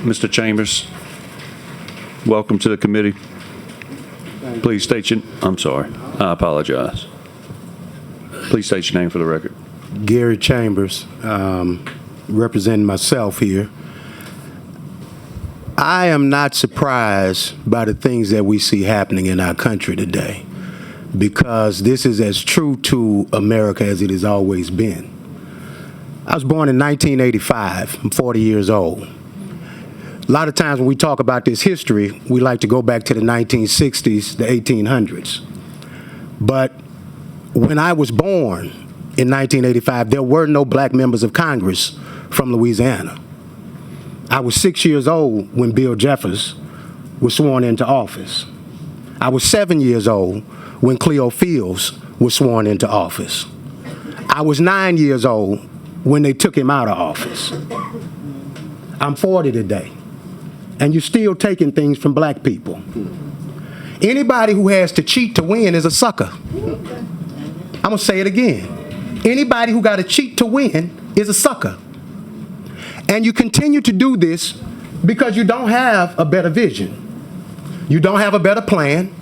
Mr. Chambers, welcome to the committee. Please state your, I'm sorry, I apologize. Please state your name for the record. Gary Chambers, representing myself here. I am not surprised by the things that we see happening in our country today, because this is as true to America as it has always been. I was born in 1985. I'm 40 years old. A lot of times when we talk about this history, we like to go back to the 1960s, the 1800s. But when I was born in 1985, there were no black members of Congress from Louisiana. I was 6 years old when Bill Jeffers was sworn into office. I was 7 years old when Cleo Fields was sworn into office. I was 9 years old when they took him out of office. I'm 40 today, and you're still taking things from black people. Anybody who has to cheat to win is a sucker. I'm gonna say it again. Anybody who got to cheat to win is a sucker. And you continue to do this because you don't have a better vision. You don't have a better plan.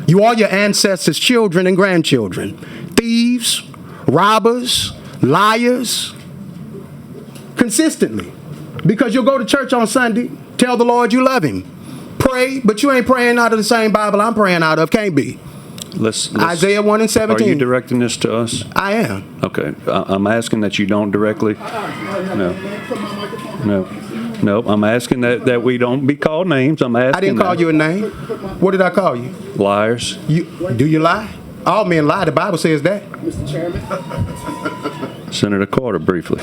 You are your ancestors' children and grandchildren. Thieves, robbers, liars, consistently. Because you'll go to church on Sunday, tell the Lord you love him, pray, but you ain't praying out of the same Bible I'm praying out of. Can't be. Isaiah 1 and 17. Are you directing this to us? I am. Okay. I'm asking that you don't directly. No. I'm asking that we don't be called names. I'm asking. I didn't call you a name. What did I call you? Liars. Do you lie? All men lie. The Bible says that. Mr. Chairman. Senator Carter, briefly.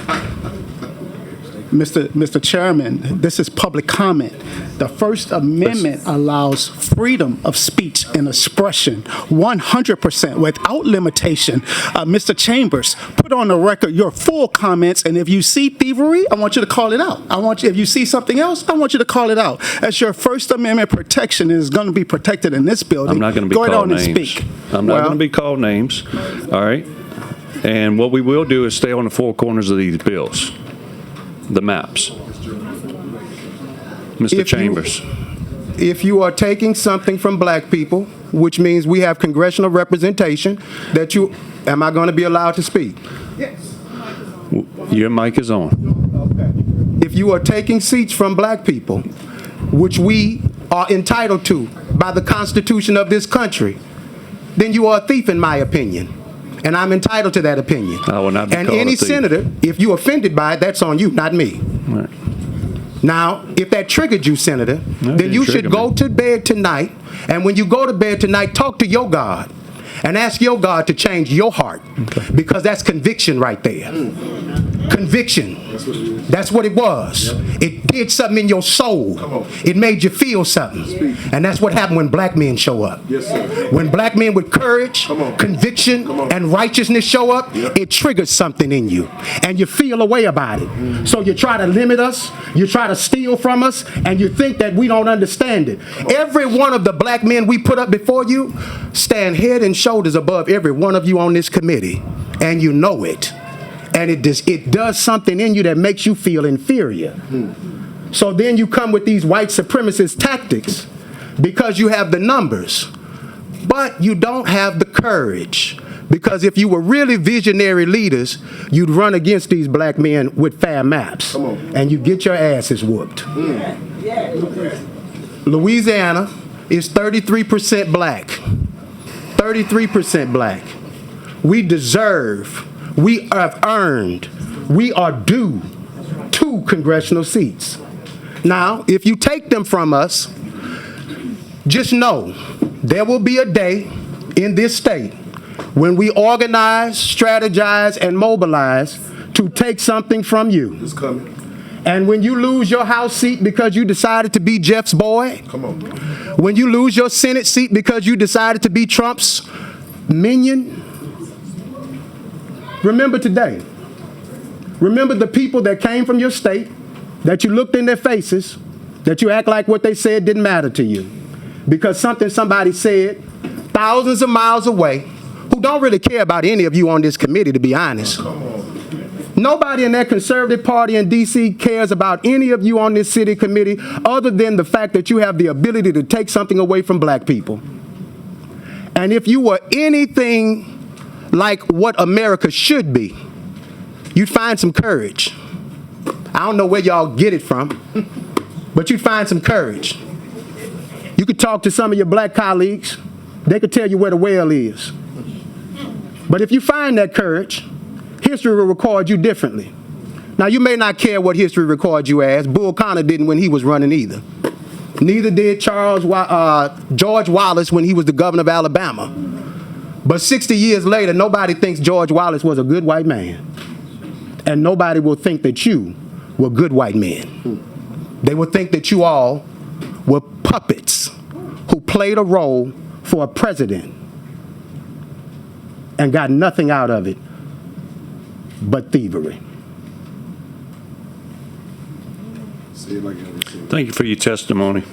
Mr. Chairman, this is public comment. The First Amendment allows freedom of speech and expression 100% without limitation. Mr. Chambers, put on the record your full comments, and if you see thievery, I want you to call it out. If you see something else, I want you to call it out. As your First Amendment protection is going to be protected in this building. I'm not going to be called names. I'm not going to be called names. All right. And what we will do is stay on the four corners of these bills. The maps. Mr. Chambers. If you are taking something from black people, which means we have congressional representation, am I going to be allowed to speak? Yes. Your mic is on. Okay. If you are taking seats from black people, which we are entitled to by the Constitution of this country, then you are a thief, in my opinion. And I'm entitled to that opinion. I will not be and called any a thief. senator, if you're offended by it, that's on you, not me. Right. Now, if that triggered you, Senator, then you should go to bed tonight, and when you go to bed tonight, talk to your God and ask your God to change your heart, because that's conviction right there. Conviction. That's what it was. It did something in your soul. It made you feel something. And that's what happened when black men show up. When black men with courage, conviction, and righteousness show up, it triggers something in you. And you feel a way about it. So you try to limit us, you try to steal from us, and you think that we don't understand it. Every one of the black men we put up before you stand head and shoulders above every one of you on this committee. And you know it. And it does something in you that makes you feel inferior. So then you come with these white supremacist tactics because you have the numbers, but you don't have the courage. Because if you were really visionary leaders, you'd run against these black men with fair maps, and you'd get your asses whooped. Louisiana is 33% black. 33% black. We have earned, we are due 2 congressional seats. Now, if you take them from us, just know there will be a day in this state when we organize, strategize, and mobilize to take something from you. It's coming. And when you lose your House seat because you decided to be Jeff's boy, when you lose your Senate seat because you decided to be Trump's minion, remember today. Remember the people that came from your state, that you looked in their faces, that you act like what they said didn't matter to you. Because something somebody said thousands of miles away, who don't really care about any of you on this committee, to be honest. Nobody in that conservative party in D.C. cares about any of you on this city committee other than the fact that you have the ability to take something away from black people. And if you were anything like what America should be, you'd find some courage. I don't know where y'all get it from, but you'd find some courage. You could talk to some of your black colleagues. They could tell you where the well is. But if you find that courage, history will record you differently. Now, you may not care what history records you as. Bull Connor didn't when he was running either. Neither did George Wallace when he was the governor of Alabama. But 60 years later, nobody thinks George Wallace was a good white man. And nobody will think that you were good white men. They will think that you all were puppets who played a role for a president and got nothing out of it but thievery. Thank you for your testimony.